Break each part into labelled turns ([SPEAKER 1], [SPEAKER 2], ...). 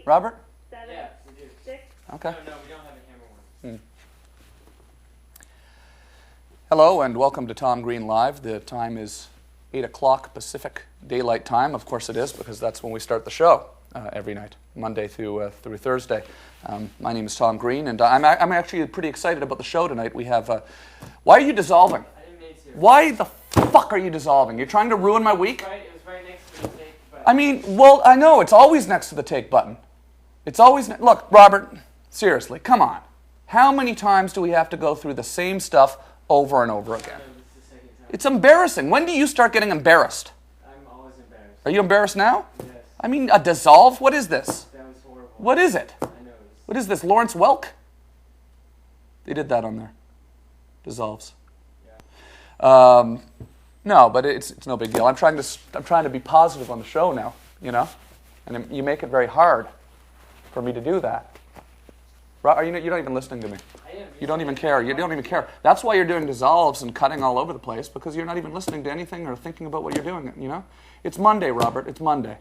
[SPEAKER 1] Robert?
[SPEAKER 2] 7,
[SPEAKER 3] Yeah, we do.
[SPEAKER 2] 6.
[SPEAKER 1] Okay.
[SPEAKER 3] No, we don't have a hammer one.
[SPEAKER 1] Hello and welcome to Tom Green Live. The time is 8 o'clock Pacific Daylight Time. Of course it is, because that's when we start the show every night, Monday through Thursday. My name is Tom Green, and I'm actually pretty excited about the show tonight. We have... why are you dissolving?
[SPEAKER 3] I didn't mean to.
[SPEAKER 1] Why the fuck are you dissolving? You're trying to ruin my week?
[SPEAKER 3] It was right next to the take button.
[SPEAKER 1] I mean, well, I know, it's always next to the take button. It's always... Look, Robert, seriously, come on. How many times do we have to go through the same stuff over and over again?
[SPEAKER 3] This is the second time.
[SPEAKER 1] It's embarrassing. When do you start getting embarrassed?
[SPEAKER 3] I'm always embarrassed.
[SPEAKER 1] Are you embarrassed now?
[SPEAKER 3] Yes.
[SPEAKER 1] I mean, a dissolve? What is this?
[SPEAKER 3] That was horrible.
[SPEAKER 1] What is it?
[SPEAKER 3] I know.
[SPEAKER 1] What is this, Lawrence Welk? They did that on there. Dissolves.
[SPEAKER 3] Yeah.
[SPEAKER 1] No, but it's no big deal. I'm trying to be positive on the show now, you know? And you make it very hard for me to do that. You're not even listening to me.
[SPEAKER 3] I am.
[SPEAKER 1] You don't even care. You don't even care. That's why you're doing dissolves and cutting all over the place, because you're not even listening to anything or thinking about what you're doing, you know? It's Monday, Robert. It's Monday.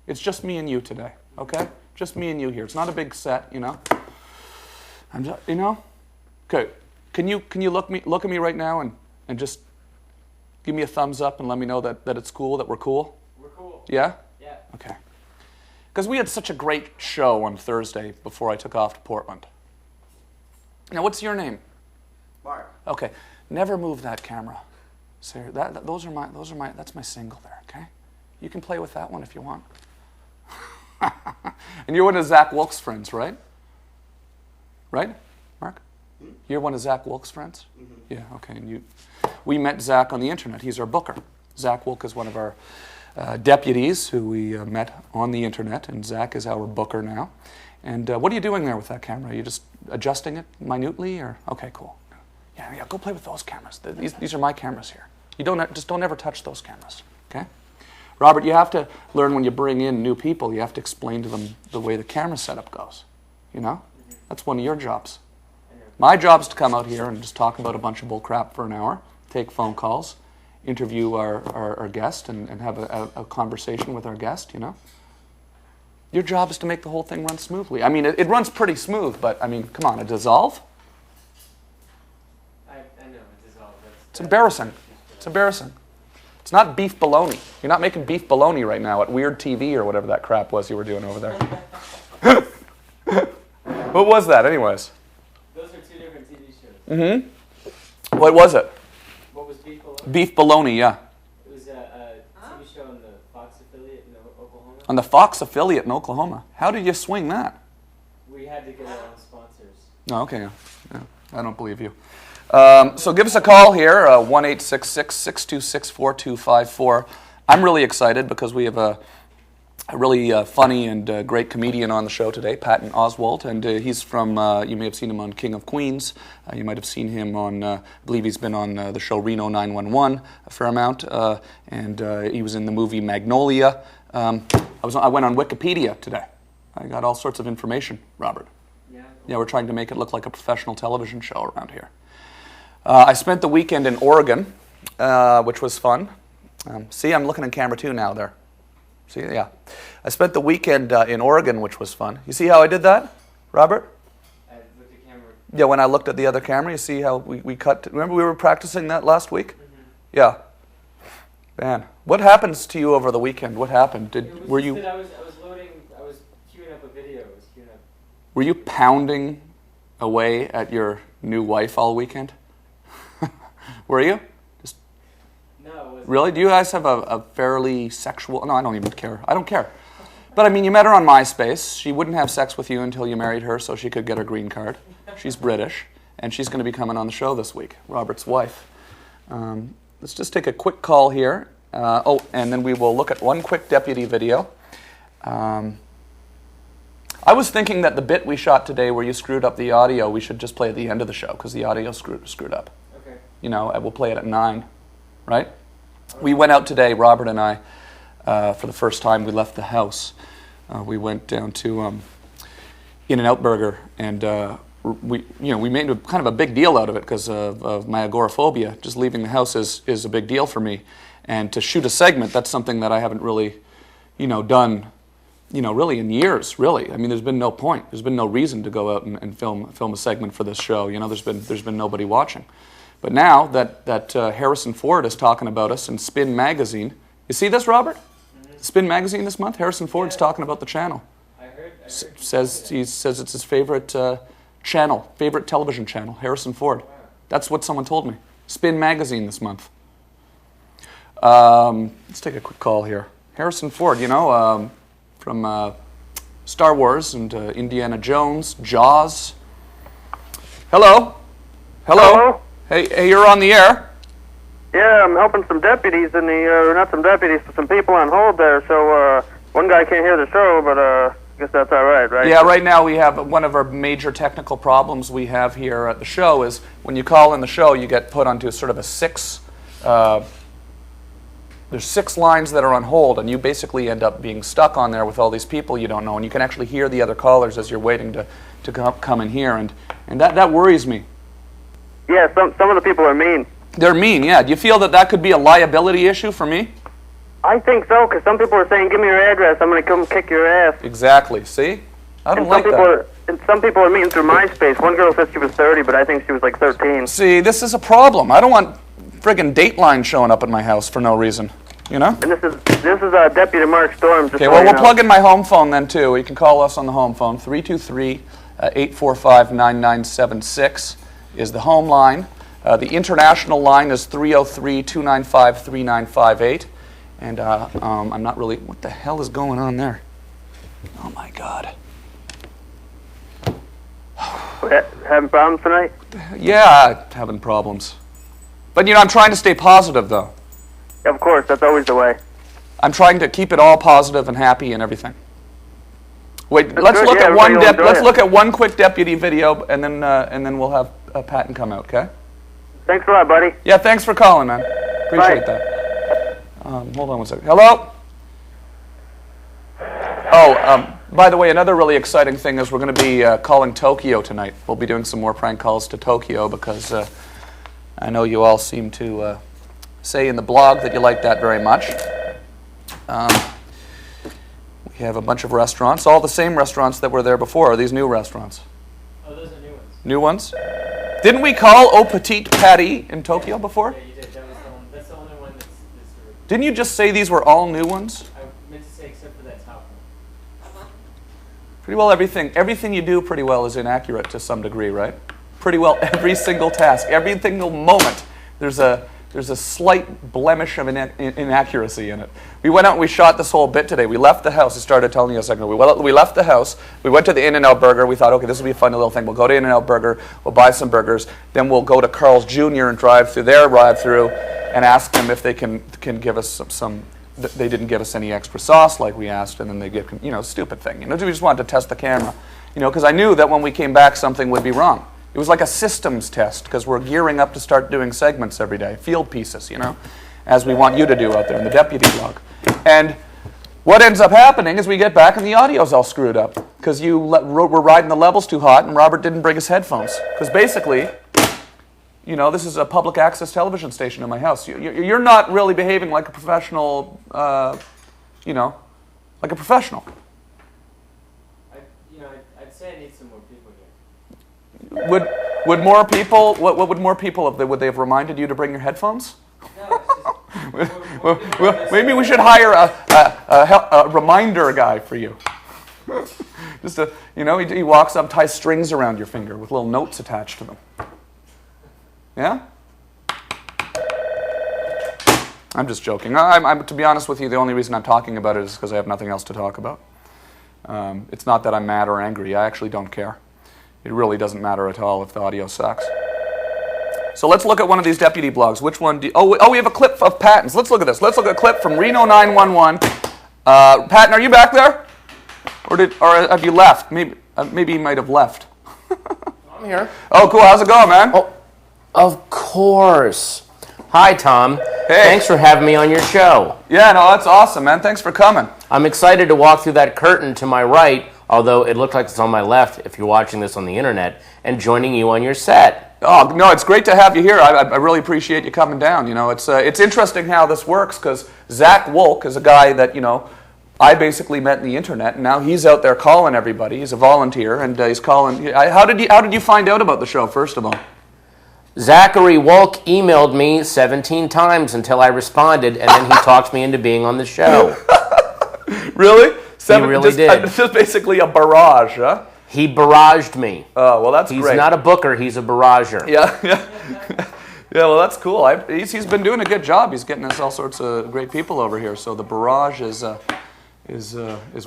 [SPEAKER 1] It's just me and you today, okay? Just me and you here. It's not a big set, you know? I'm just, you know? Okay. Can you look at me right now and just give me a thumbs up and let me know that it's cool, that we're cool?
[SPEAKER 3] We're cool.
[SPEAKER 1] Yeah?
[SPEAKER 3] Yeah.
[SPEAKER 1] Okay. Because we had such a great show on Thursday before I took off to Portland. Now, what's your name?
[SPEAKER 4] Mark.
[SPEAKER 1] Okay. Never move that camera. Sarah, that's my single there, okay? You can play with that one if you want. And you're one of Zach Wilk's friends, right? Right, Mark? You're one of Zach Wilk's friends? Mm-hmm. Yeah, okay. And we met Zach on the internet. He's our booker. Zach Wilk is one of our deputies who we met on the internet, and Zach is our booker now. And what are you doing there with that camera? Are you just adjusting it minutely, or okay, cool. Yeah, go play with those cameras. These are my cameras here. You don't ever touch those cameras, okay? Robert, you have to learn when you bring in new people, you have to explain to them the way the camera setup goes. You know? That's one of your jobs. My job's to come out here and just talk about a bunch of bull crap for an hour, take phone calls, interview our guest, and have a conversation with our guest, you know? Your job is to make the whole thing run smoothly. I mean, it runs pretty smooth, but, I mean, come on, a dissolve?
[SPEAKER 3] I know, a dissolve.
[SPEAKER 1] It's embarrassing. It's embarrassing. It's not beef bologna. You're not making beef bologna right now at Weird TV or whatever that crap was you were doing over there. What was that, anyways?
[SPEAKER 3] Those are two different TV shows.
[SPEAKER 1] Mm-hmm. What was it?
[SPEAKER 3] What was Beef Bologna?
[SPEAKER 1] Beef bologna, yeah.
[SPEAKER 3] It was a TV show on the Fox affiliate in Oklahoma.
[SPEAKER 1] On the Fox affiliate in Oklahoma. How did you swing that?
[SPEAKER 3] We had to get our own sponsors.
[SPEAKER 1] Oh, okay. Yeah, I don't believe you. So give us a call here, 1-866-626-4254. I'm really excited because we have a really funny and great comedian on the show today, Patton Oswalt, and he's from, you may have seen him on King of Queens. You might have seen him on, I believe he's been on the show Reno 911 a fair amount, and he was in the movie Magnolia. I went on Wikipedia today. I got all sorts of information, Robert. Yeah, we're trying to make it look like a professional television show around here. I spent the weekend in Oregon, which was fun. See, I'm looking at camera too now there. See, yeah. I spent the weekend in Oregon, which was fun. You see how I did that, Robert?
[SPEAKER 3] I looked at camera.
[SPEAKER 1] Yeah, when I looked at the other camera, you see how we cut. Remember we were practicing that last week?
[SPEAKER 3] Mm-hmm.
[SPEAKER 1] Yeah. Man, what happens to you over the weekend? What happened? Were you?
[SPEAKER 3] I was queuing up a video.
[SPEAKER 1] Were you pounding away at your new wife all weekend? Were you?
[SPEAKER 3] No, it wasn't.
[SPEAKER 1] Really? Do you guys have a fairly sexual... No, I don't even care. I don't care. But, I mean, you met her on MySpace. She wouldn't have sex with you until you married her so she could get her green card. She's British, and she's going to be coming on the show this week, Robert's wife. Let's just take a quick call here. And then we will look at one quick deputy video. I was thinking that the bit we shot today where you screwed up the audio, we should just play at the end of the show because the audio screwed up.
[SPEAKER 3] Okay.
[SPEAKER 1] You know, we'll play it at 9, right? We went out today, Robert and I, for the first time. We left the house. We went down to In-N-Out Burger, and we made kind of a big deal out of it because of my agoraphobia. Just leaving the house is a big deal for me, and to shoot a segment, that's something that I haven't really, done really in years, really. I mean, there's been no point. There's been no reason to go out and film a segment for this show. There's been nobody watching. But now that Harrison Ford is talking about us in Spin Magazine, you see this, Robert? Mm-hmm. Spin Magazine this month. Harrison Ford's talking about the channel. I heard says it's his favorite channel, favorite television channel. Harrison Ford. Wow. That's what someone told me. Spin Magazine this month. Let's take a quick call here. Harrison Ford, from Star Wars and Indiana Jones, Jaws. Hello.
[SPEAKER 2] Hello.
[SPEAKER 1] Hey, you're on the air.
[SPEAKER 2] Yeah, I'm helping some deputies in not some deputies, but some people on hold there. So one guy can't hear the show, but I guess that's all right, right?
[SPEAKER 1] Yeah, right now we have one of our major technical problems we have here at the show is when you call in the show, you get put onto sort of a there's 6 lines that are on hold, and you basically end up being stuck on there with all these people you don't know, and you can actually hear the other callers as you're waiting to come in here, and that worries me.
[SPEAKER 2] Yeah, some of the people are mean.
[SPEAKER 1] They're mean, yeah. Do you feel that could be a liability issue for me?
[SPEAKER 2] I think so, because some people are saying, give me your address, I'm going to come kick your ass.
[SPEAKER 1] Exactly, see? I don't like that.
[SPEAKER 2] And some people are mean through MySpace. One girl said she was 30, but I think she was like 13.
[SPEAKER 1] See, this is a problem. I don't want friggin' Dateline showing up at my house for no reason, And
[SPEAKER 2] this is Deputy Mark Storm.
[SPEAKER 1] Okay, well, we'll plug in my home phone then, too. You can call us on the home phone. 323-845-9976 is the home line. The international line is 303-295-3958. And I'm not really... What the hell is going on there? Oh, my God.
[SPEAKER 2] Having problems tonight?
[SPEAKER 1] Yeah, having problems. But, I'm trying to stay positive, though.
[SPEAKER 2] Yeah, of course, that's always the way.
[SPEAKER 1] I'm trying to keep it all positive and happy and everything. Wait, let's look at one quick deputy video, and then we'll have Patton come out, okay?
[SPEAKER 2] Thanks a lot, buddy.
[SPEAKER 1] Yeah, thanks for calling, man. Appreciate that. Hold on one second. Hello? Oh, by the way, another really exciting thing is we're going to be calling Tokyo tonight. We'll be doing some more prank calls to Tokyo because I know you all seem to say in the blog that you like that very much. We have a bunch of restaurants, all the same restaurants that were there before. Are these new restaurants?
[SPEAKER 3] Oh, those are new ones.
[SPEAKER 1] New ones? Didn't we call Au Petit Patty in Tokyo before?
[SPEAKER 3] Yeah, you did. That's the only one that's
[SPEAKER 1] Didn't you just say these were all new ones?
[SPEAKER 3] I meant to say except for that top one.
[SPEAKER 1] Pretty well everything you do pretty well is inaccurate to some degree, right? Pretty well every single task, every single moment, there's a slight blemish of inaccuracy in it. We went out and we shot this whole bit today. We left the house. I started telling you a second ago. We left the house. We went to the In-N-Out Burger. We thought, okay, this will be a fun little thing. We'll go to In-N-Out Burger. We'll buy some burgers. Then we'll go to Carl's Jr. and drive through their drive-through and ask them if they can give us some. They didn't give us any extra sauce like we asked, and then they give, stupid thing. We just wanted to test the camera, because I knew that when we came back, something would be wrong. It was like a systems test because we're gearing up to start doing segments every day, field pieces, as we want you to do out there in the deputy blog. And what ends up happening is we get back and the audio's all screwed up because we're riding the levels too hot and Robert didn't bring his headphones. Because basically, this is a public access television station in my house. You're not really behaving like a professional, like a professional.
[SPEAKER 3] I'd say I need some more people here.
[SPEAKER 1] Would more people? What would more people have? Would they have reminded you to bring your headphones?
[SPEAKER 3] No, it's just,
[SPEAKER 1] well, maybe we should hire a reminder guy for you. Just he walks up, ties strings around your finger with little notes attached to them. Yeah. I'm just joking. I'm to be honest with you, the only reason I'm talking about it is because I have nothing else to talk about. It's not that I'm mad or angry. I actually don't care. It really doesn't matter at all if the audio sucks. So let's look at one of these deputy blogs. Which one do you... Oh, we have a clip of Patton's. Let's look at this. Let's look at a clip from Reno 911. Patton, are you back there? Or have you left? Maybe you might have left.
[SPEAKER 4] I'm here.
[SPEAKER 1] Oh, cool. How's it going, man?
[SPEAKER 4] Oh, of course. Hi, Tom.
[SPEAKER 1] Hey.
[SPEAKER 4] Thanks for having me on your show.
[SPEAKER 1] Yeah, no, that's awesome, man. Thanks for coming.
[SPEAKER 4] I'm excited to walk through that curtain to my right, although it looked like it's on my left if you're watching this on the internet, and joining you on your set.
[SPEAKER 1] Oh, no, it's great to have you here. I really appreciate you coming down. It's interesting how this works because Zach Wolk is a guy that, I basically met in the internet, and now he's out there calling everybody. He's a volunteer, and he's calling. How did you find out about the show, first of all?
[SPEAKER 4] Zachary Wolk emailed me 17 times until I responded, and then he talked me into being on the show.
[SPEAKER 1] Really?
[SPEAKER 4] He really did.
[SPEAKER 1] Just basically a barrage, huh?
[SPEAKER 4] He barraged me.
[SPEAKER 1] Oh, well, that's great.
[SPEAKER 4] He's not a booker, he's a barrager.
[SPEAKER 1] Yeah. Yeah, well, that's cool. He's been doing a good job. He's getting us all sorts of great people over here, so the barrage is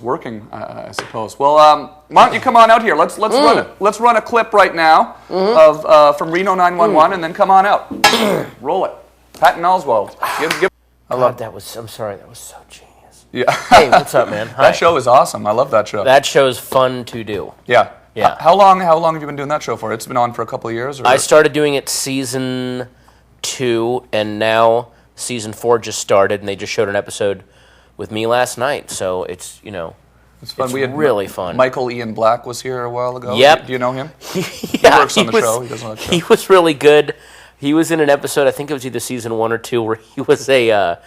[SPEAKER 1] working, I suppose. Well, why don't you come on out here? Let's run a clip right now of from Reno 911, and then come on out. Roll it. Patton Oswalt.
[SPEAKER 4] I'm sorry, that was so genius.
[SPEAKER 1] Yeah.
[SPEAKER 4] Hey, what's up, man? Hi.
[SPEAKER 1] That show is awesome. I love that show.
[SPEAKER 4] That show's fun to do.
[SPEAKER 1] Yeah.
[SPEAKER 4] Yeah.
[SPEAKER 1] How long have you been doing that show for? It's been on for a couple of years? Or?
[SPEAKER 4] I started doing it season 2, and now season 4 just started, and they just showed an episode with me last night. So it's,
[SPEAKER 1] it's fun.
[SPEAKER 4] It's really fun.
[SPEAKER 1] Michael Ian Black was here a while ago.
[SPEAKER 4] Yep.
[SPEAKER 1] Do you know him?
[SPEAKER 4] Yeah,
[SPEAKER 1] he works on the show. He does on the show.
[SPEAKER 4] He was really good. He was in an episode, I think it was either season 1 or 2, where he was a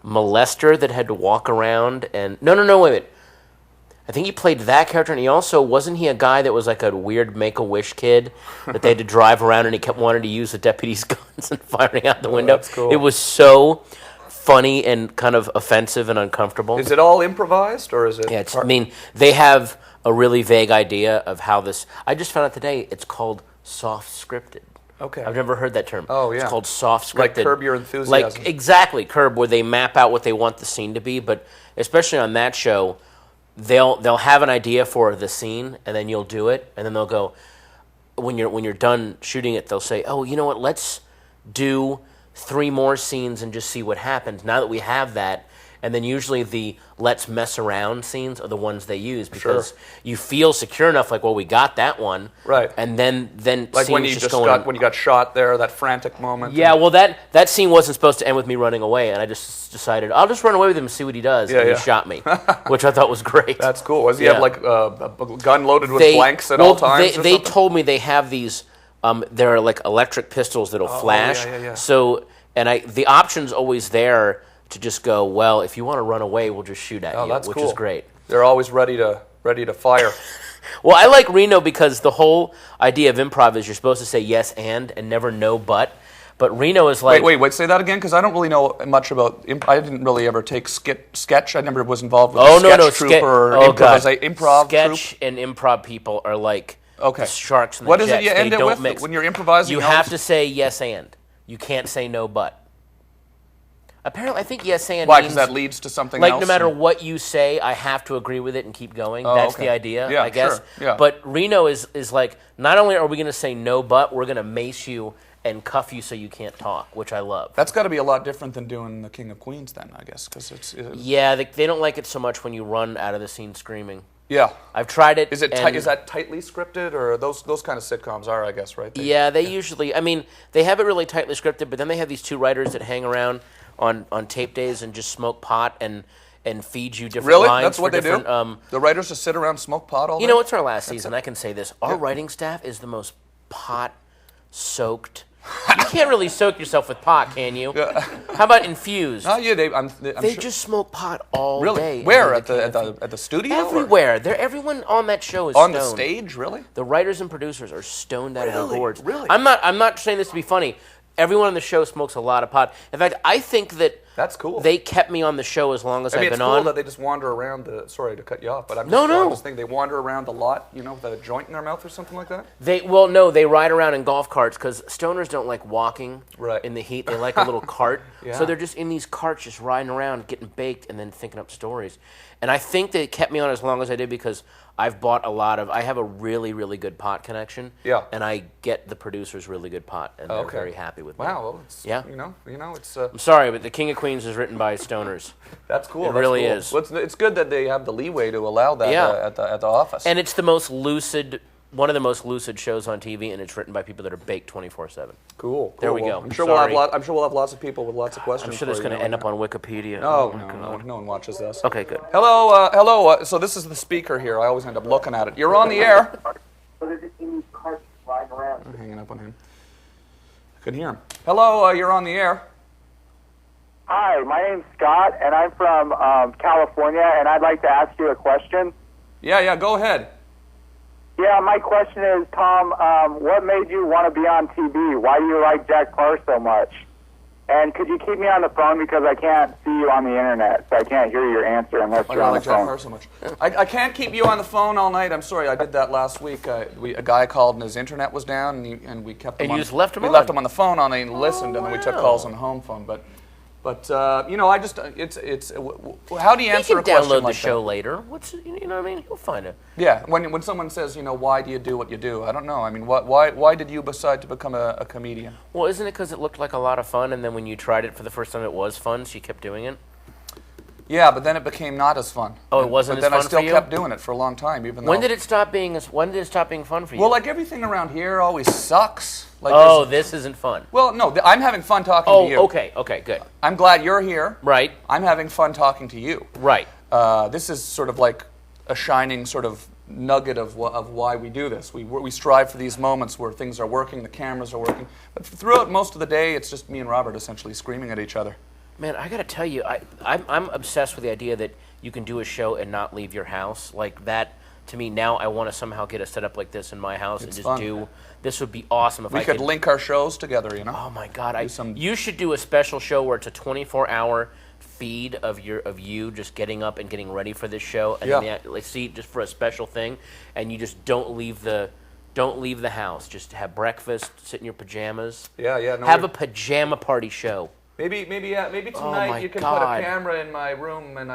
[SPEAKER 4] molester that had to walk around and... No, wait a minute. I think he played that character, and he also... Wasn't he a guy that was like a weird Make-A-Wish kid that they had to drive around, and he kept wanting to use the deputy's guns and firing out the window?
[SPEAKER 1] That's cool.
[SPEAKER 4] It was so funny and kind of offensive and uncomfortable.
[SPEAKER 1] Is it all improvised, or is it...
[SPEAKER 4] Yeah, they have a really vague idea of how this... I just found out today it's called soft-scripted.
[SPEAKER 1] Okay.
[SPEAKER 4] I've never heard that term.
[SPEAKER 1] Oh, yeah.
[SPEAKER 4] It's called soft-scripted.
[SPEAKER 1] Like Curb Your Enthusiasm.
[SPEAKER 4] Like, exactly, Curb, where they map out what they want the scene to be, but especially on that show, they'll have an idea for the scene, and then you'll do it, and then they'll go, when you're done shooting it, they'll say, oh, you know what, let's do 3 more scenes and just see what happens now that we have that. And then usually the let's mess around scenes are the ones they use because you feel secure enough, like, well, we got that one.
[SPEAKER 1] Right.
[SPEAKER 4] And then
[SPEAKER 1] like
[SPEAKER 4] scenes
[SPEAKER 1] when you when you got shot there, that frantic moment.
[SPEAKER 4] Yeah, well, that scene wasn't supposed to end with me running away, and I just decided, I'll just run away with him and see what he does.
[SPEAKER 1] Yeah,
[SPEAKER 4] and he shot me, which I thought was great.
[SPEAKER 1] That's cool. Does he have like a gun loaded with blanks at all times?
[SPEAKER 4] They told me they have these, they're like electric pistols that'll flash.
[SPEAKER 1] Yeah.
[SPEAKER 4] So, and the option's always there to just go, well, if you want to run away, we'll just shoot at you, which is great.
[SPEAKER 1] They're always ready to fire.
[SPEAKER 4] Well, I like Reno because the whole idea of improv is you're supposed to say yes and never no but. But Reno is like...
[SPEAKER 1] Wait, say that again, because I don't really know much about... I didn't really ever take sketch. I never was involved with troupe or improv
[SPEAKER 4] sketch
[SPEAKER 1] troupe.
[SPEAKER 4] And improv people are like the sharks and the
[SPEAKER 1] what
[SPEAKER 4] jets.
[SPEAKER 1] What is it you end it with
[SPEAKER 4] mix.
[SPEAKER 1] when you're improvising?
[SPEAKER 4] You have to say yes and. You can't say no but. Apparently, I think yes and
[SPEAKER 1] Why?
[SPEAKER 4] Because
[SPEAKER 1] that leads to something
[SPEAKER 4] like
[SPEAKER 1] else?
[SPEAKER 4] No matter what you say, I have to agree with it and keep going. That's the idea, I guess.
[SPEAKER 1] Sure. Yeah.
[SPEAKER 4] But Reno is like, not only are we going to say no but, we're going to mace you and cuff you so you can't talk, which I love.
[SPEAKER 1] That's got to be a lot different than doing the King of Queens then, I guess.
[SPEAKER 4] Yeah, they don't like it so much when you run out of the scene screaming.
[SPEAKER 1] Yeah.
[SPEAKER 4] I've tried it.
[SPEAKER 1] Is that tightly scripted, or those kind of sitcoms are, I guess, right?
[SPEAKER 4] They usually, they have it really tightly scripted, but then they have these 2 writers that hang around on tape days and just smoke pot and feed you different lines.
[SPEAKER 1] Really? That's what they do? The writers just sit around, smoke pot all day?
[SPEAKER 4] You know, it's our last season. I can say this. Our writing staff is the most pot-soaked. You can't really soak yourself with pot, can you?
[SPEAKER 1] Yeah.
[SPEAKER 4] How about infused?
[SPEAKER 1] Oh, yeah,
[SPEAKER 4] they just smoke pot all day.
[SPEAKER 1] Where? At the studio?
[SPEAKER 4] Everywhere. Everyone on that show is
[SPEAKER 1] on
[SPEAKER 4] stoned.
[SPEAKER 1] The stage, really?
[SPEAKER 4] The writers and producers are stoned out of their gourds.
[SPEAKER 1] Really?
[SPEAKER 4] I'm not saying this to be funny. Everyone on the show smokes a lot of pot. In fact, I think
[SPEAKER 1] that's cool.
[SPEAKER 4] They kept me on the show as long as I've been on.
[SPEAKER 1] It's cool that they just wander around sorry to cut you off, but I'm just thinking they wander around a lot, with a joint in their mouth or something like that?
[SPEAKER 4] They ride around in golf carts because stoners don't like walking in the heat. They like a little cart.
[SPEAKER 1] Yeah.
[SPEAKER 4] So they're just in these carts just riding around, getting baked, and then thinking up stories. And I think they kept me on as long as I did because I've bought I have a really, really good pot connection.
[SPEAKER 1] Yeah.
[SPEAKER 4] And I get the producers really good pot, and they're very happy with me.
[SPEAKER 1] Wow. Well, it's, it's...
[SPEAKER 4] I'm sorry, but The King of Queens is written by stoners.
[SPEAKER 1] That's cool.
[SPEAKER 4] It really is.
[SPEAKER 1] Well, it's good that they have the leeway to allow that at the office.
[SPEAKER 4] And it's the most lucid... One of the most lucid shows on TV, and it's written by people that are baked 24/7.
[SPEAKER 1] Cool.
[SPEAKER 4] There we go.
[SPEAKER 1] I'm sure we'll have lots of people with lots of questions.
[SPEAKER 4] I'm sure that's going to end up on Wikipedia.
[SPEAKER 1] No one watches this.
[SPEAKER 4] Okay, good.
[SPEAKER 1] Hello. So this is the speaker here. I always end up looking at it. You're on the air. I'm hanging up on him. I couldn't hear him. Hello. You're on the air.
[SPEAKER 5] Hi, my name's Scott, and I'm from California, and I'd like to ask you a question.
[SPEAKER 1] Yeah, go ahead.
[SPEAKER 5] Yeah, my question is, Tom, what made you want to be on TV? Why do you like Jack Parr so much? And could you keep me on the phone because I can't see you on the internet, so I can't hear your answer unless
[SPEAKER 1] I
[SPEAKER 5] you're
[SPEAKER 1] don't
[SPEAKER 5] on the
[SPEAKER 1] like Jack
[SPEAKER 5] phone.
[SPEAKER 1] Parr so much. I can't keep you on the phone all night. I'm sorry. I did that last week. A guy called and his internet was down, and we kept him
[SPEAKER 4] And
[SPEAKER 1] on.
[SPEAKER 4] you just left him
[SPEAKER 1] we
[SPEAKER 4] on?
[SPEAKER 1] left him on the phone and he listened, and then we took
[SPEAKER 4] wow.
[SPEAKER 1] calls on the home phone. But I just how do you answer
[SPEAKER 4] He
[SPEAKER 1] a
[SPEAKER 4] can
[SPEAKER 1] question
[SPEAKER 4] download
[SPEAKER 1] like
[SPEAKER 4] the show
[SPEAKER 1] that?
[SPEAKER 4] later. You know what I mean? He'll find it.
[SPEAKER 1] Yeah, when someone says, why do you do what you do? I don't know. I mean, why did you decide to become a comedian?
[SPEAKER 4] Well, isn't it because it looked like a lot of fun, and then when you tried it for the first time, it was fun, so you kept doing it?
[SPEAKER 1] Yeah, but then it became not as fun.
[SPEAKER 4] Oh, it wasn't
[SPEAKER 1] But
[SPEAKER 4] as
[SPEAKER 1] then
[SPEAKER 4] fun
[SPEAKER 1] I still
[SPEAKER 4] for you?
[SPEAKER 1] kept doing it for a long time, even though.
[SPEAKER 4] When did it stop being fun for you?
[SPEAKER 1] Well, like everything around here always sucks. Like
[SPEAKER 4] oh, this isn't fun.
[SPEAKER 1] Well, no, I'm having fun talking to you.
[SPEAKER 4] Oh, okay, good.
[SPEAKER 1] I'm glad you're here.
[SPEAKER 4] Right.
[SPEAKER 1] I'm having fun talking to you.
[SPEAKER 4] Right.
[SPEAKER 1] This is sort of like a shining sort of nugget of why we do this. We strive for these moments where things are working, the cameras are working. But throughout most of the day, it's just me and Robert essentially screaming at each other.
[SPEAKER 4] Man, I gotta tell you, I'm obsessed with the idea that you can do a show and not leave your house. Like that, to me, now I want to somehow get a setup like this in my house and just
[SPEAKER 1] fun.
[SPEAKER 4] do. This would be awesome if
[SPEAKER 1] We
[SPEAKER 4] I
[SPEAKER 1] could link our shows together,
[SPEAKER 4] Oh my God!
[SPEAKER 1] some-
[SPEAKER 4] You should do a special show where it's a 24-hour feed of you just getting up and getting ready for this show, and then let's see just for a special thing, and you just don't leave the house. Just have breakfast, sit in your pajamas.
[SPEAKER 1] Yeah. No,
[SPEAKER 4] Have a pajama party show.
[SPEAKER 1] Maybe tonight
[SPEAKER 4] my
[SPEAKER 1] you can
[SPEAKER 4] God.
[SPEAKER 1] put a camera in my room and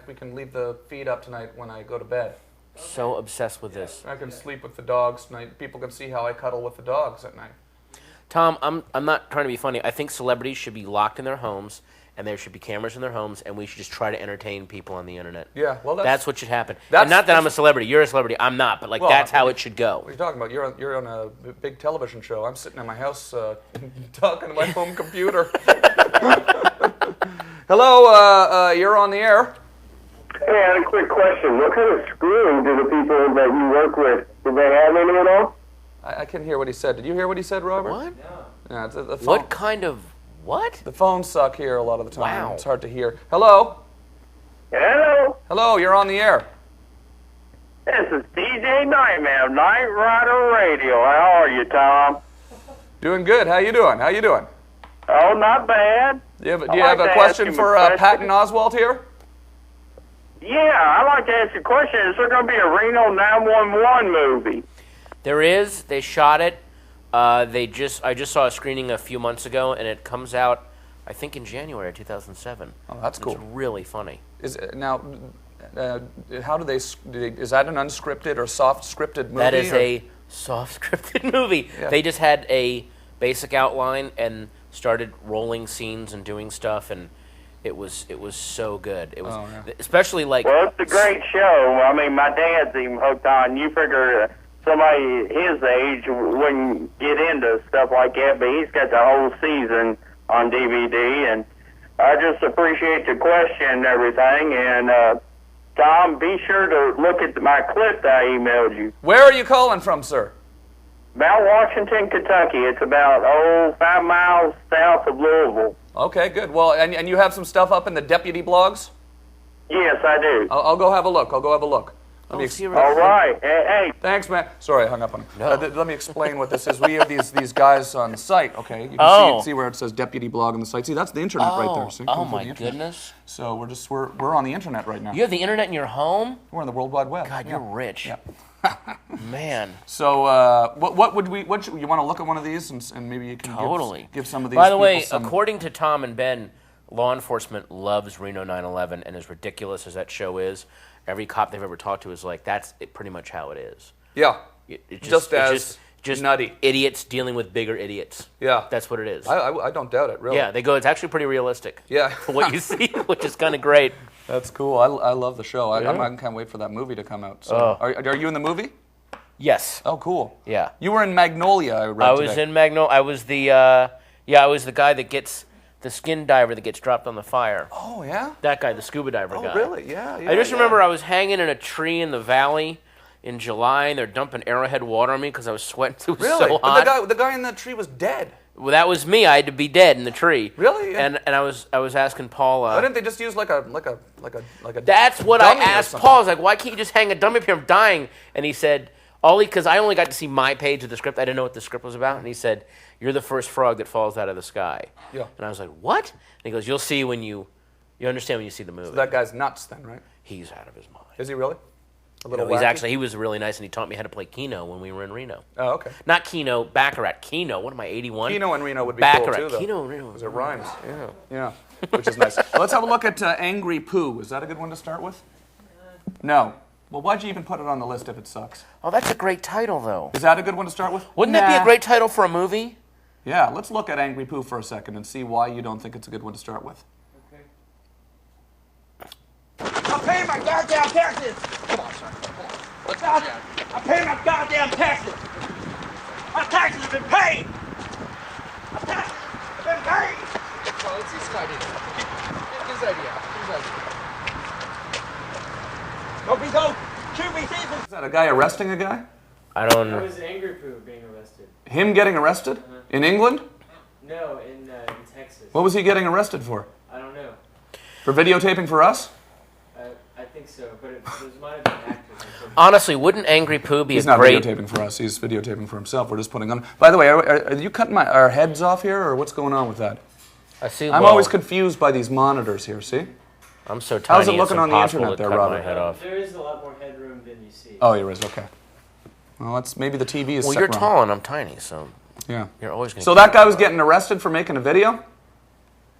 [SPEAKER 1] we can leave the feed up tonight when I go to bed.
[SPEAKER 4] So obsessed with this.
[SPEAKER 1] I can sleep with the dogs tonight. People can see how I cuddle with the dogs at night.
[SPEAKER 4] Tom, I'm not trying to be funny. I think celebrities should be locked in their homes, and there should be cameras in their homes, and we should just try to entertain people on the internet.
[SPEAKER 1] Yeah, well,
[SPEAKER 4] that's what should happen.
[SPEAKER 1] that's-
[SPEAKER 4] And not that I'm a celebrity. You're a celebrity. I'm not. But like
[SPEAKER 1] Well,
[SPEAKER 4] that's how it should go.
[SPEAKER 1] What are you talking about? You're on a big television show. I'm sitting in my house talking to my home computer. Hello, you're on the air.
[SPEAKER 5] Hey, I had a quick question. What kind of screwing do the people that you work with, do they have any at all?
[SPEAKER 1] I couldn't hear what he said. Did you hear what he said, Robert?
[SPEAKER 4] What?
[SPEAKER 1] Yeah, it's the phone.
[SPEAKER 4] What kind of what?
[SPEAKER 1] The phones suck here a lot of the time.
[SPEAKER 4] Wow.
[SPEAKER 1] It's hard to hear. Hello?
[SPEAKER 5] Hello,
[SPEAKER 1] Hello, you're on the air.
[SPEAKER 5] this is DJ Nightmare of Night Rider Radio. How are you, Tom?
[SPEAKER 1] Doing good. How you doing?
[SPEAKER 5] Oh, not bad.
[SPEAKER 1] Do you have
[SPEAKER 5] I'd
[SPEAKER 1] a
[SPEAKER 5] like to ask
[SPEAKER 1] question
[SPEAKER 5] him a
[SPEAKER 1] for
[SPEAKER 5] question.
[SPEAKER 1] Patton Oswalt here?
[SPEAKER 5] Yeah, I'd like to ask you a question. Is there going to be a Reno 911 movie?
[SPEAKER 4] There is. They shot it. I just saw a screening a few months ago, and it comes out, I think, in January 2007.
[SPEAKER 1] Oh, that's cool.
[SPEAKER 4] It's really funny.
[SPEAKER 1] How do they? Is that an unscripted or soft scripted movie?
[SPEAKER 4] That is
[SPEAKER 1] or-
[SPEAKER 4] a soft scripted movie.
[SPEAKER 1] Yeah.
[SPEAKER 4] They just had a basic outline and started rolling scenes and doing stuff, and it was so good. It was especially like.
[SPEAKER 5] Well, it's a great show. I mean, my dad's even hooked on. You figure somebody his age wouldn't get into stuff like that, but he's got the whole season on DVD, and I just appreciate the question and everything. And Tom, be sure to look at my clip that I emailed you.
[SPEAKER 1] Where are you calling from, sir?
[SPEAKER 5] Mount Washington, Kentucky. It's about 5 miles south of Louisville.
[SPEAKER 1] Okay, good. Well, and you have some stuff up in the deputy blogs?
[SPEAKER 5] Yes, I do.
[SPEAKER 1] I'll go have a look. Let me
[SPEAKER 5] All right. Hey.
[SPEAKER 1] Thanks, man. Sorry, I hung up on him.
[SPEAKER 4] No.
[SPEAKER 1] Let me explain what this is. We have these guys on the site, okay? You can
[SPEAKER 4] Oh.
[SPEAKER 1] see where it says deputy blog on the site. See, that's the internet right there. See?
[SPEAKER 4] Oh
[SPEAKER 1] Comes with
[SPEAKER 4] my
[SPEAKER 1] the internet.
[SPEAKER 4] goodness!
[SPEAKER 1] So we're on the internet right now.
[SPEAKER 4] You have the internet in your home?
[SPEAKER 1] We're on the World Wide Web.
[SPEAKER 4] God,
[SPEAKER 1] Yeah.
[SPEAKER 4] you're rich.
[SPEAKER 1] Yeah.
[SPEAKER 4] Man.
[SPEAKER 1] So you want to look at one of these and maybe you can
[SPEAKER 4] Totally.
[SPEAKER 1] give some of these
[SPEAKER 4] By the
[SPEAKER 1] people
[SPEAKER 4] way,
[SPEAKER 1] some...
[SPEAKER 4] according to Tom and Ben, law enforcement loves Reno 9/11, and as ridiculous as that show is, every cop they've ever talked to is like, that's pretty much how it is.
[SPEAKER 1] Yeah.
[SPEAKER 4] It's
[SPEAKER 1] Just as
[SPEAKER 4] just
[SPEAKER 1] nutty.
[SPEAKER 4] idiots dealing with bigger idiots.
[SPEAKER 1] Yeah.
[SPEAKER 4] That's what it is.
[SPEAKER 1] I don't doubt it, really.
[SPEAKER 4] Yeah, they go, it's actually pretty realistic.
[SPEAKER 1] Yeah.
[SPEAKER 4] For what you see, which is kind of great.
[SPEAKER 1] That's cool. I love the show.
[SPEAKER 4] Yeah.
[SPEAKER 1] I can't wait for that movie to come out. So,
[SPEAKER 4] Oh.
[SPEAKER 1] are you in the movie?
[SPEAKER 4] Yes.
[SPEAKER 1] Oh, cool.
[SPEAKER 4] Yeah.
[SPEAKER 1] You were in Magnolia, I read
[SPEAKER 4] I was
[SPEAKER 1] today.
[SPEAKER 4] in Magnolia. I was the guy that gets the skin diver that gets dropped on the fire.
[SPEAKER 1] Oh, yeah?
[SPEAKER 4] That guy, the scuba diver guy.
[SPEAKER 1] Oh, really? Yeah.
[SPEAKER 4] I just remember I was hanging in a tree in the valley in July, and they're dumping Arrowhead water on me because I was sweating. It was
[SPEAKER 1] Really?
[SPEAKER 4] so
[SPEAKER 1] But
[SPEAKER 4] hot.
[SPEAKER 1] the guy in that tree was dead.
[SPEAKER 4] Well, that was me. I had to be dead in the tree.
[SPEAKER 1] Really? Yeah.
[SPEAKER 4] And I was asking Paul.
[SPEAKER 1] Why didn't they just use like a
[SPEAKER 4] That's what I
[SPEAKER 1] dummy or
[SPEAKER 4] asked
[SPEAKER 1] something?
[SPEAKER 4] Paul. I was like, why can't you just hang a dummy up here? I'm dying. And he said, because I only got to see my page of the script. I didn't know what the script was about. And he said, you're the first frog that falls out of the sky.
[SPEAKER 1] Yeah.
[SPEAKER 4] And I was like, what? And he goes, you'll see when you understand when you see the movie.
[SPEAKER 1] So that guy's nuts then, right?
[SPEAKER 4] He's out of his mind.
[SPEAKER 1] Is he really? A little
[SPEAKER 4] He was really nice, and he taught me how to play Keno when we were in Reno.
[SPEAKER 1] Oh, okay.
[SPEAKER 4] Not Keno, Baccarat. Keno, what am I, 81?
[SPEAKER 1] Keno and Reno would be
[SPEAKER 4] Baccarat.
[SPEAKER 1] cool too, though.
[SPEAKER 4] Keno and Reno.
[SPEAKER 1] Because it rhymes. Yeah. Which is nice. Well, let's have a look at Angry Poo. Is that a good one to start with? No. Well, why'd you even put it on the list if it sucks?
[SPEAKER 4] Oh, that's a great title, though.
[SPEAKER 1] Is that a good one to start with?
[SPEAKER 4] Wouldn't that be a great title for a movie?
[SPEAKER 1] Yeah, let's look at Angry Poo for a second and see why you don't think it's a good one to start with.
[SPEAKER 6] I'm paying my goddamn taxes! Come on, son. Come on. I'm paying my goddamn taxes! My taxes have been paid! My taxes have been paid!
[SPEAKER 7] Well, it's his idea. His idea.
[SPEAKER 6] Don't be so QVC.
[SPEAKER 1] Is that a guy arresting a guy?
[SPEAKER 4] I don't
[SPEAKER 3] That
[SPEAKER 4] know.
[SPEAKER 3] was Angry Poo being arrested.
[SPEAKER 1] Him getting arrested? In England?
[SPEAKER 3] No, in Texas.
[SPEAKER 1] What was he getting arrested for?
[SPEAKER 3] I don't know.
[SPEAKER 1] For videotaping for us?
[SPEAKER 3] I think so, but it might have been actors.
[SPEAKER 4] Honestly, wouldn't Angry Poo be
[SPEAKER 1] He's
[SPEAKER 4] a
[SPEAKER 1] not
[SPEAKER 4] great...
[SPEAKER 1] videotaping for us. He's videotaping for himself. We're just putting on. By the way, are you cutting our heads off here, or what's going on with that?
[SPEAKER 4] I see.
[SPEAKER 1] I'm always confused by these monitors here. See?
[SPEAKER 4] I'm so tiny.
[SPEAKER 1] How's it looking
[SPEAKER 4] it's
[SPEAKER 1] on the
[SPEAKER 4] impossible
[SPEAKER 1] internet
[SPEAKER 4] to
[SPEAKER 1] there,
[SPEAKER 4] cut
[SPEAKER 1] Robert?
[SPEAKER 4] my head off.
[SPEAKER 3] There is a lot more headroom than you see.
[SPEAKER 1] Oh, there is. Okay. Well, that's maybe the TV is.
[SPEAKER 4] Well,
[SPEAKER 1] set
[SPEAKER 4] you're
[SPEAKER 1] wrong.
[SPEAKER 4] tall and I'm tiny, so
[SPEAKER 1] Yeah.
[SPEAKER 4] you're always going to...
[SPEAKER 1] So that guy was getting arrested for making a video?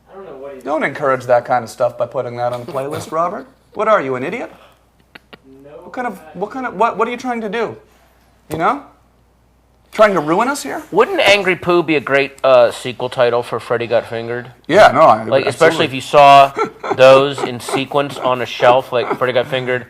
[SPEAKER 3] I don't know what he's
[SPEAKER 1] Don't encourage that kind of stuff by putting that on the playlist, Robert. What are you, an idiot?
[SPEAKER 3] No.
[SPEAKER 1] What are you trying to do? You know? Trying to ruin us here?
[SPEAKER 4] Wouldn't Angry Poo be a great sequel title for Freddy Got Fingered?
[SPEAKER 1] Yeah, no.
[SPEAKER 4] Like, especially if you saw those in sequence on a shelf, like Freddy Got Fingered,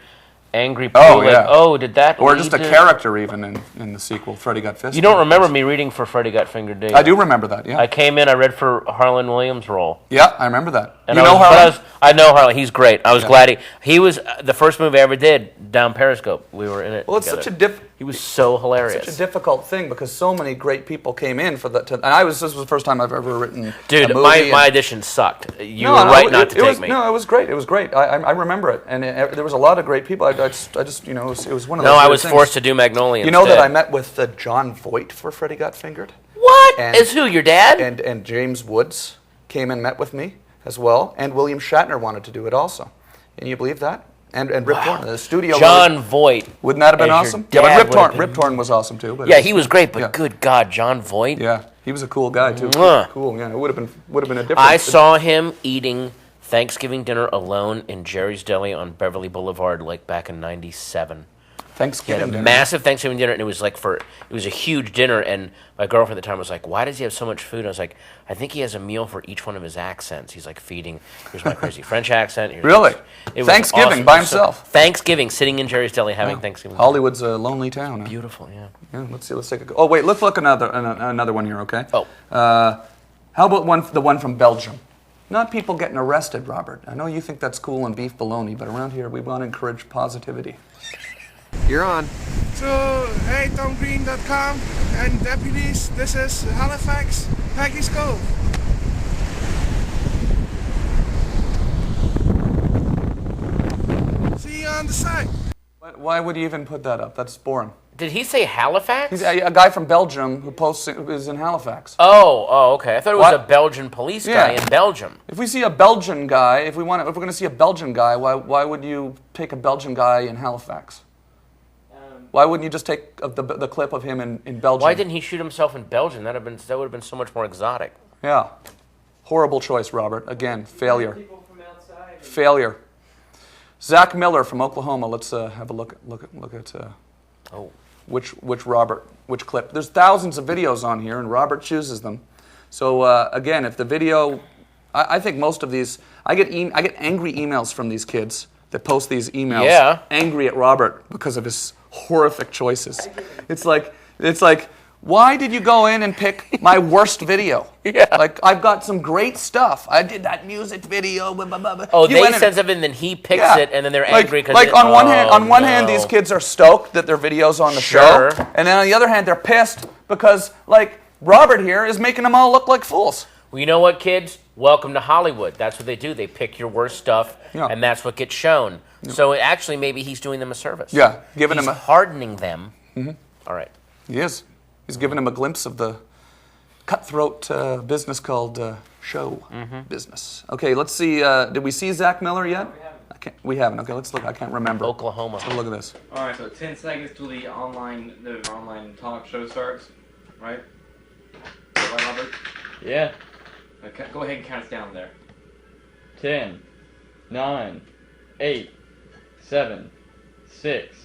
[SPEAKER 4] Angry Poo,
[SPEAKER 1] Oh, yeah.
[SPEAKER 4] did that
[SPEAKER 1] Or
[SPEAKER 4] lead
[SPEAKER 1] just a
[SPEAKER 4] to-
[SPEAKER 1] character even in the sequel, Freddy Got Fisted.
[SPEAKER 4] You don't remember me reading for Freddy Got Fingered, do you?
[SPEAKER 1] I do remember that, yeah.
[SPEAKER 4] I came in, I read for Harlan Williams' role.
[SPEAKER 1] Yeah, I remember that.
[SPEAKER 4] And
[SPEAKER 1] You
[SPEAKER 4] I
[SPEAKER 1] know
[SPEAKER 4] was- but
[SPEAKER 1] Harlan?
[SPEAKER 4] I know Harlan. He's great. I was glad he was the first movie I ever did down Periscope. We were in it
[SPEAKER 1] Well, it's
[SPEAKER 4] together. He was so hilarious.
[SPEAKER 1] such a difficult thing because so many great people came in for that. And this was the first time I've ever written
[SPEAKER 4] Dude,
[SPEAKER 1] a movie.
[SPEAKER 4] my audition sucked. You
[SPEAKER 1] No,
[SPEAKER 4] were
[SPEAKER 1] no,
[SPEAKER 4] right not to take me.
[SPEAKER 1] No, it was great. It was great. I remember it, and there was a lot of great people. I just it was one of those.
[SPEAKER 4] No, I
[SPEAKER 1] weird
[SPEAKER 4] was
[SPEAKER 1] things.
[SPEAKER 4] forced to do Magnolia
[SPEAKER 1] You know
[SPEAKER 4] instead.
[SPEAKER 1] that I met with John Voight for Freddy Got Fingered,
[SPEAKER 4] What?
[SPEAKER 1] And-
[SPEAKER 4] Is who, your dad?
[SPEAKER 1] and James Woods came and met with me as well, and William Shatner wanted to do it also. Can you believe that? And Rip Torn, the studio.
[SPEAKER 4] John Voight.
[SPEAKER 1] wouldn't that have been
[SPEAKER 4] as your
[SPEAKER 1] awesome? Yeah, but
[SPEAKER 4] dad
[SPEAKER 1] Rip
[SPEAKER 4] would've been-
[SPEAKER 1] Torn, Rip Torn was awesome too. But
[SPEAKER 4] Yeah, he was great, but
[SPEAKER 1] Yeah.
[SPEAKER 4] good God, John Voight.
[SPEAKER 1] Yeah, he was a cool guy too.
[SPEAKER 4] Mwah.
[SPEAKER 1] Cool. Yeah, it would have been a different.
[SPEAKER 4] I saw him eating Thanksgiving dinner alone in Jerry's Deli on Beverly Boulevard, like back in '97. He had
[SPEAKER 1] Thanksgiving
[SPEAKER 4] a
[SPEAKER 1] dinner.
[SPEAKER 4] massive Thanksgiving dinner, and it was a huge dinner. And my girlfriend at the time was like, "Why does he have so much food?" I was like, "I think he has a meal for each one of his accents. He's like feeding. Here's my crazy French accent. Here's
[SPEAKER 1] Really?
[SPEAKER 4] It was
[SPEAKER 1] Thanksgiving
[SPEAKER 4] awesome.
[SPEAKER 1] by
[SPEAKER 4] It was so-
[SPEAKER 1] himself?
[SPEAKER 4] Thanksgiving, sitting in Jerry's Deli having Thanksgiving. dinner.
[SPEAKER 1] Hollywood's a lonely town. Huh?
[SPEAKER 4] Beautiful, yeah.
[SPEAKER 1] Yeah, let's see. Let's take a go. Oh wait, let's look another one here. Okay.
[SPEAKER 4] Oh.
[SPEAKER 1] How about the one from Belgium? Not people getting arrested, Robert. I know you think that's cool and beef bologna, but around here we want to encourage positivity.
[SPEAKER 7] You're on.
[SPEAKER 8] So, hey, TomGreen.com and deputies, this is Halifax, Peggy's Cove. See you on the site.
[SPEAKER 1] Why would you even put that up? That's boring.
[SPEAKER 4] Did he say Halifax?
[SPEAKER 1] He's a guy from Belgium who is in Halifax.
[SPEAKER 4] Oh, okay. I thought it was
[SPEAKER 1] What?
[SPEAKER 4] a Belgian police guy
[SPEAKER 1] Yeah.
[SPEAKER 4] in Belgium.
[SPEAKER 1] If we see a Belgian guy, if we're going to see a Belgian guy, why would you take a Belgian guy in Halifax? Why wouldn't you just take the clip of him in Belgium?
[SPEAKER 4] Why didn't he shoot himself in Belgium? That would have been so much more exotic.
[SPEAKER 1] Yeah. Horrible choice, Robert. Again, failure.
[SPEAKER 3] People from outside.
[SPEAKER 1] Failure. Zach Miller from Oklahoma. Let's have a look at which clip. There's thousands of videos on here, and Robert chooses them. So again, if the video, I think most of these, I get angry emails from these kids that post these emails,
[SPEAKER 4] Yeah.
[SPEAKER 1] angry at Robert because of his horrific choices. It's like, why did you go in and pick my worst video?
[SPEAKER 4] Yeah.
[SPEAKER 1] Like, I've got some great stuff. I did that music video. Blah, blah, blah, blah.
[SPEAKER 4] Oh,
[SPEAKER 1] You
[SPEAKER 4] they
[SPEAKER 1] went in-
[SPEAKER 4] send something, and then he picks
[SPEAKER 1] Yeah.
[SPEAKER 4] it, and then they're
[SPEAKER 1] Like-
[SPEAKER 4] angry because
[SPEAKER 1] like on one hand, these kids are stoked that their video's on the
[SPEAKER 4] Sure.
[SPEAKER 1] show, and then on the other hand, they're pissed because like Robert here is making them all look like fools.
[SPEAKER 4] Well, you know what, kids? Welcome to Hollywood. That's what they do. They pick your worst stuff, and that's what gets shown. Yeah. So actually, maybe he's doing them a service.
[SPEAKER 1] Yeah,
[SPEAKER 4] he's hardening them. Mm-hmm. All right.
[SPEAKER 1] He is. He's giving them a glimpse of the cutthroat business called show business. Okay, let's see. Did we see Zach Miller yet? We haven't. Okay, let's look. I can't remember.
[SPEAKER 4] Oklahoma.
[SPEAKER 1] Let's look at this.
[SPEAKER 9] All right, so 10 seconds till the online talk show starts, right? Right, Robert?
[SPEAKER 10] Yeah.
[SPEAKER 9] Okay, go ahead and count us down there.
[SPEAKER 10] 10, 9, 8, 7, 6,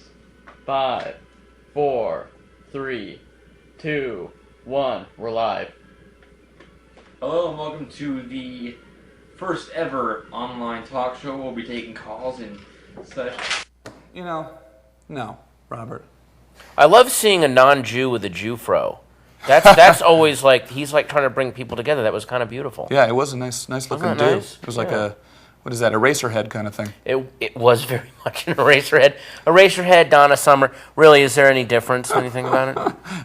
[SPEAKER 10] 5, 4, 3, 2, 1. We're live.
[SPEAKER 9] Hello and welcome to the first ever online talk show. We'll be taking calls and such.
[SPEAKER 1] No, Robert.
[SPEAKER 4] I love seeing a non-Jew with a Jew fro. That's always like, he's like trying to bring people together. That was kind of beautiful.
[SPEAKER 1] Yeah, it was a nice looking dude.
[SPEAKER 4] Nice?
[SPEAKER 1] It was like a, what is that, Eraserhead kind of thing.
[SPEAKER 4] It was very much an Eraserhead. Eraserhead, Donna Summer. Really, is there any difference when you think about it?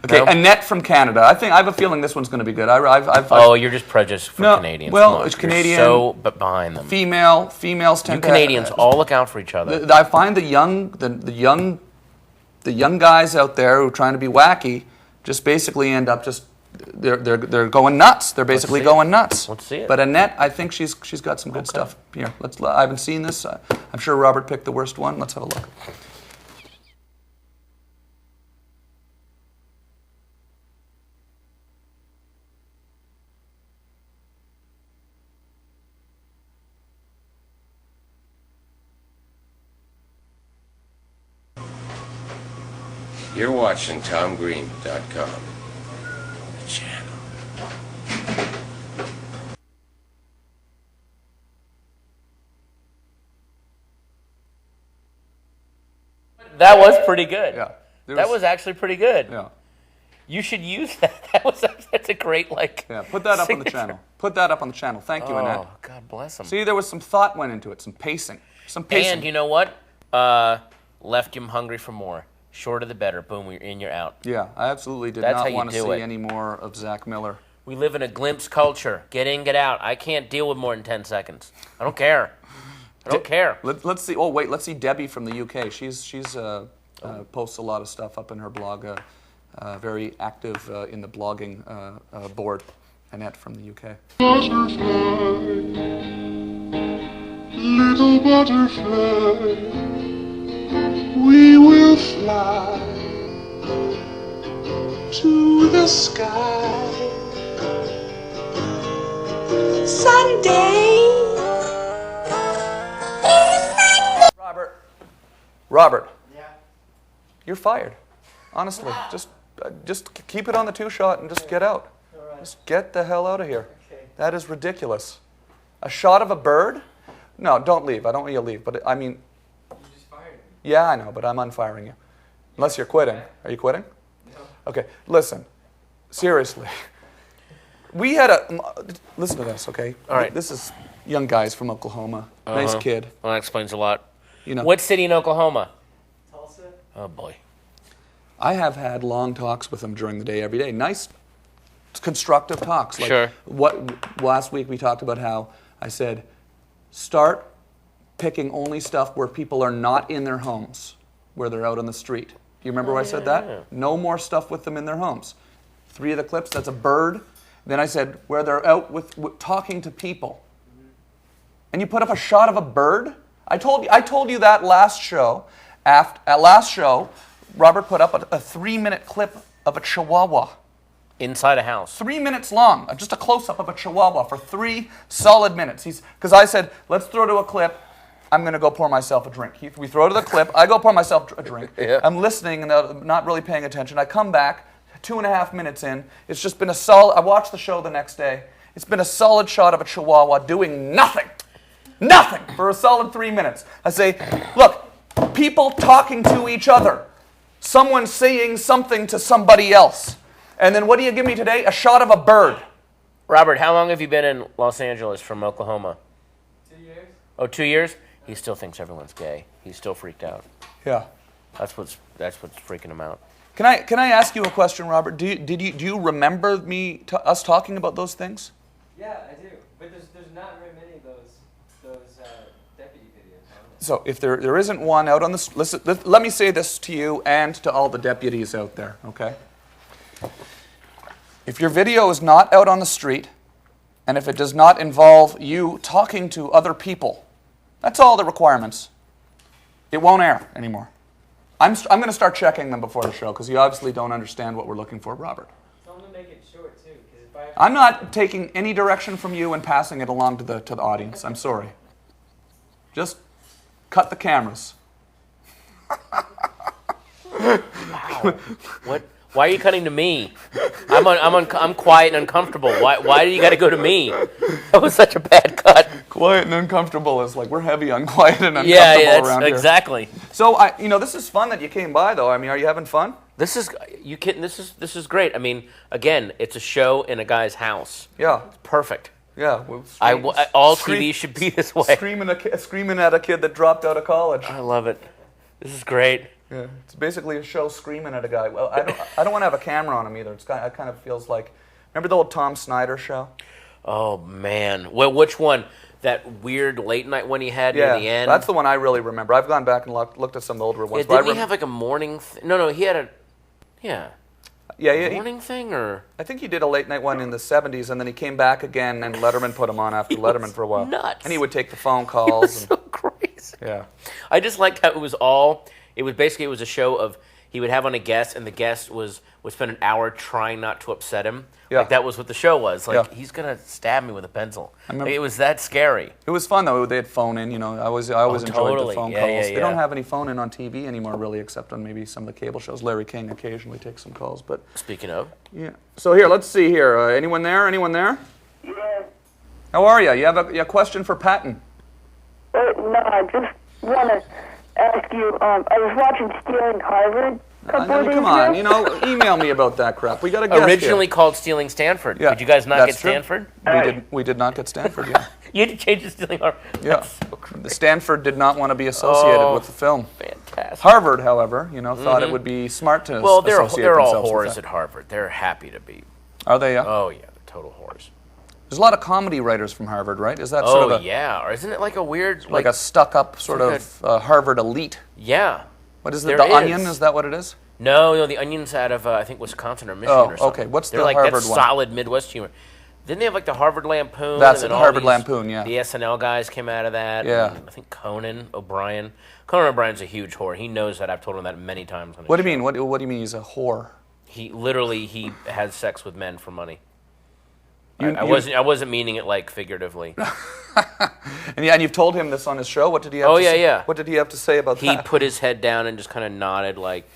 [SPEAKER 1] Okay,
[SPEAKER 4] no?
[SPEAKER 1] Annette from Canada. I have a feeling this one's going to be good.
[SPEAKER 4] You're just prejudiced for Canadians.
[SPEAKER 1] Well, it's Canadian.
[SPEAKER 4] So behind them.
[SPEAKER 1] Females tend
[SPEAKER 4] to. You Canadians all look out for each other.
[SPEAKER 1] I find the young guys out there who are trying to be wacky just basically end up they're going nuts. They're basically going nuts.
[SPEAKER 4] Let's see it.
[SPEAKER 1] But Annette, I think she's got some good stuff here. I haven't seen this. I'm sure Robert picked the worst one. Let's have a look.
[SPEAKER 11] You're watching TomGreen.com, the channel.
[SPEAKER 4] That was pretty good.
[SPEAKER 1] Yeah.
[SPEAKER 4] That was actually pretty good.
[SPEAKER 1] Yeah.
[SPEAKER 4] You should use that. That's a great
[SPEAKER 1] Yeah, put that up on the channel. Put that up on the channel. Thank you, Annette.
[SPEAKER 4] Oh, God bless him.
[SPEAKER 1] See, there was some thought went into it, some pacing.
[SPEAKER 4] And you know what? Left him hungry for more. Shorter the better. Boom, you're in, you're out.
[SPEAKER 1] Yeah, I absolutely did
[SPEAKER 4] That's
[SPEAKER 1] not
[SPEAKER 4] how you
[SPEAKER 1] want to
[SPEAKER 4] do
[SPEAKER 1] see
[SPEAKER 4] it.
[SPEAKER 1] any more of Zach Miller.
[SPEAKER 4] We live in a glimpse culture. Get in, get out. I can't deal with more than 10 seconds. I don't care. I don't care.
[SPEAKER 1] Let's see. Oh wait, let's see Debbie from the UK. She's posts a lot of stuff up in her blog. Very active in the blogging board. Annette from the UK.
[SPEAKER 12] Butterfly, little butterfly, we will fly to the sky someday.
[SPEAKER 1] Robert. Yeah. You're fired. Honestly, just keep it on the 2-shot and just get out. Right. Just get the hell out of here. Okay. That is ridiculous. A shot of a bird? No, don't leave. I don't want you to leave. But I mean.
[SPEAKER 9] You just fired me.
[SPEAKER 1] Yeah, I know, but I'm unfiring you. Unless you're quitting. Are you quitting?
[SPEAKER 9] No.
[SPEAKER 1] Okay, listen. Seriously. Listen to this, okay?
[SPEAKER 4] All right.
[SPEAKER 1] This is young guys from Oklahoma. Nice kid.
[SPEAKER 4] Well, that explains a lot.
[SPEAKER 1] You know.
[SPEAKER 4] What city in Oklahoma?
[SPEAKER 9] Tulsa.
[SPEAKER 4] Oh, boy.
[SPEAKER 1] I have had long talks with him during the day, every day. Nice, constructive talks. Like
[SPEAKER 4] sure.
[SPEAKER 1] Last week we talked about how I said, start picking only stuff where people are not in their homes, where they're out on the street. Do you remember why I said that?
[SPEAKER 4] Yeah.
[SPEAKER 1] No more stuff with them in their homes. 3 of the clips, that's a bird. Then I said, where they're out with talking to people. And you put up a shot of a bird? I told you that last show. At last show, Robert put up a 3-minute clip of a chihuahua.
[SPEAKER 4] Inside a house.
[SPEAKER 1] 3 minutes long. Just a close-up of a chihuahua for 3 solid minutes. Because I said, let's throw to a clip. I'm going to go pour myself a drink. We throw to the clip. I go pour myself a drink.
[SPEAKER 4] Yeah.
[SPEAKER 1] I'm listening and not really paying attention. I come back 2.5 minutes in. It's just been a solid. I watched the show the next day. It's been a solid shot of a chihuahua doing nothing. Nothing for a solid 3 minutes. I say, look, people talking to each other. Someone saying something to somebody else. And then what do you give me today? A shot of a bird.
[SPEAKER 4] Robert, how long have you been in Los Angeles from Oklahoma?
[SPEAKER 9] 2 years.
[SPEAKER 4] Oh, 2 years? He still thinks everyone's gay. He's still freaked out.
[SPEAKER 1] Yeah.
[SPEAKER 4] That's what's freaking him out.
[SPEAKER 1] Can I ask you a question, Robert? Do you remember us talking about those things?
[SPEAKER 3] Yeah, I do. But there's not very many of those deputy videos on there.
[SPEAKER 1] So if there isn't one out on the listen, let me say this to you and to all the deputies out there, okay? If your video is not out on the street, and if it does not involve you talking to other people, that's all the requirements. It won't air anymore. I'm going to start checking them before the show because you obviously don't understand what we're looking for, Robert.
[SPEAKER 3] Tell them to make it short too.
[SPEAKER 1] I'm not taking any direction from you and passing it along to the audience. I'm sorry. Just cut the cameras.
[SPEAKER 4] Wow. What? Why are you cutting to me? I'm quiet and uncomfortable. Why do you got to go to me? That was such a bad cut.
[SPEAKER 1] Quiet and uncomfortable is like we're heavy on quiet and uncomfortable
[SPEAKER 4] yeah,
[SPEAKER 1] around here.
[SPEAKER 4] Exactly.
[SPEAKER 1] So this is fun that you came by though. I mean, are you having fun?
[SPEAKER 4] This is This is great. I mean, again, it's a show in a guy's house.
[SPEAKER 1] Yeah,
[SPEAKER 4] it's perfect.
[SPEAKER 1] Yeah,
[SPEAKER 4] all TV should be this way.
[SPEAKER 1] Screaming at a kid that dropped out of college.
[SPEAKER 4] I love it. This is great.
[SPEAKER 1] Yeah, it's basically a show screaming at a guy. Well, I don't want to have a camera on him either. It kind of feels like, remember the old Tom Snyder show?
[SPEAKER 4] Oh man, well, which one? That weird late night one he had near the end.
[SPEAKER 1] That's the one I really remember. I've gone back and looked at some of the older ones.
[SPEAKER 4] Yeah, didn't he have like a morning? No, he had a.
[SPEAKER 1] Yeah.
[SPEAKER 4] Morning thing, or
[SPEAKER 1] I think he did a late night one in the '70s, and then he came back again, and Letterman put him on after Letterman for a while.
[SPEAKER 4] Nuts.
[SPEAKER 1] And he would take the phone calls.
[SPEAKER 4] So crazy.
[SPEAKER 1] Yeah.
[SPEAKER 4] I just liked how it was all. It was a show of he would have on a guest, and the guest would spend an hour trying not to upset him.
[SPEAKER 1] Yeah.
[SPEAKER 4] Like that was what the show was. Like
[SPEAKER 1] Yeah.
[SPEAKER 4] he's gonna stab me with a pencil.
[SPEAKER 1] Like,
[SPEAKER 4] it was that scary.
[SPEAKER 1] It was fun though. They'd phone in. I always enjoyed
[SPEAKER 4] totally.
[SPEAKER 1] the phone
[SPEAKER 4] Yeah,
[SPEAKER 1] calls.
[SPEAKER 4] yeah,
[SPEAKER 1] They don't have any phone in on TV anymore, really, except on maybe some of the cable shows. Larry King occasionally takes some calls, but
[SPEAKER 4] speaking of,
[SPEAKER 1] yeah. So here, let's see here. Anyone there? Anyone there?
[SPEAKER 2] Yeah.
[SPEAKER 1] How are you? You have a question for Patton?
[SPEAKER 2] No, I just want to ask you. I was watching Stealing Harvard.
[SPEAKER 1] Come on, email me about that crap. We got a guest
[SPEAKER 4] originally
[SPEAKER 1] here.
[SPEAKER 4] called Stealing Stanford.
[SPEAKER 1] Yeah,
[SPEAKER 4] Did you guys not
[SPEAKER 1] that's
[SPEAKER 4] get
[SPEAKER 1] true.
[SPEAKER 4] Stanford?
[SPEAKER 1] We did not get Stanford. Yeah.
[SPEAKER 4] You had to change to Stealing Harvard.
[SPEAKER 1] Yeah.
[SPEAKER 4] So
[SPEAKER 1] The Stanford did not want to be associated with the film.
[SPEAKER 4] Fantastic.
[SPEAKER 1] Harvard, however, thought it would be smart to associate
[SPEAKER 4] they're all
[SPEAKER 1] themselves with
[SPEAKER 4] whores
[SPEAKER 1] that.
[SPEAKER 4] at Harvard. They're happy to be.
[SPEAKER 1] Are they?
[SPEAKER 4] Oh yeah, they're total whores.
[SPEAKER 1] There's a lot of comedy writers from Harvard, right? Is that sort of
[SPEAKER 4] or isn't it like a weird
[SPEAKER 1] like a stuck-up sort of Harvard elite?
[SPEAKER 4] Yeah.
[SPEAKER 1] What is it? The Onion? Is that what it is?
[SPEAKER 4] No, the Onion's out of I think Wisconsin or Michigan or something.
[SPEAKER 1] Okay. What's
[SPEAKER 4] They're
[SPEAKER 1] the
[SPEAKER 4] like
[SPEAKER 1] Harvard
[SPEAKER 4] that
[SPEAKER 1] one?
[SPEAKER 4] solid Midwest humor. Didn't they have like the Harvard Lampoon?
[SPEAKER 1] That's
[SPEAKER 4] and
[SPEAKER 1] it,
[SPEAKER 4] then
[SPEAKER 1] Harvard Lampoon, yeah.
[SPEAKER 4] The SNL guys came out of that.
[SPEAKER 1] Yeah.
[SPEAKER 4] And I think Conan O'Brien. Conan O'Brien's a huge whore. He knows that. I've told him that many times. On his
[SPEAKER 1] What do you
[SPEAKER 4] show.
[SPEAKER 1] mean? What do you mean he's a whore?
[SPEAKER 4] He has sex with men for money. I wasn't meaning it like figuratively.
[SPEAKER 1] and you've told him this on his show. What did he have? What did he have to say about that?
[SPEAKER 4] He put his head down and just kind of nodded, like,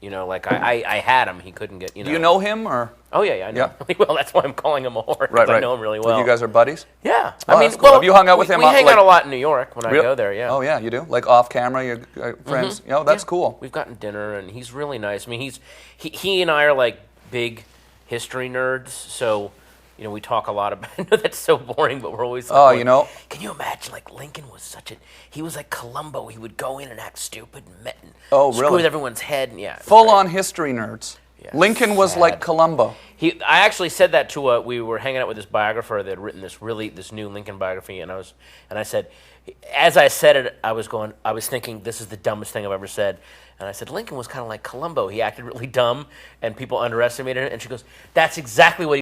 [SPEAKER 4] like I had him. He couldn't get.
[SPEAKER 1] Do you know him or?
[SPEAKER 4] Oh yeah, I know him really well. That's why I'm calling him a whore.
[SPEAKER 1] Right.
[SPEAKER 4] I know him really well.
[SPEAKER 1] So you guys are buddies?
[SPEAKER 4] Yeah.
[SPEAKER 1] Oh, that's cool. Have you hung out with him?
[SPEAKER 4] We hang out a lot in New York when I go there. Yeah.
[SPEAKER 1] Oh yeah, you do. Like off camera, your friends.
[SPEAKER 4] Mm-hmm.
[SPEAKER 1] That's cool.
[SPEAKER 4] We've gotten dinner, and he's really nice. I mean, he and I are like big history nerds, so. We talk a lot about. I know that's so boring, but we're always. Like, Can you imagine? Like Lincoln was he was like Columbo. He would go in and act stupid and screw with everyone's head. And
[SPEAKER 1] full on history nerds.
[SPEAKER 4] Yeah,
[SPEAKER 1] Lincoln was like Columbo.
[SPEAKER 4] I actually said that to we were hanging out with this biographer that had written this new Lincoln biography, and I said, as I said it, I was thinking this is the dumbest thing I've ever said. And I said, Lincoln was kind of like Columbo. He acted really dumb, and people underestimated it. And she goes, that's exactly what he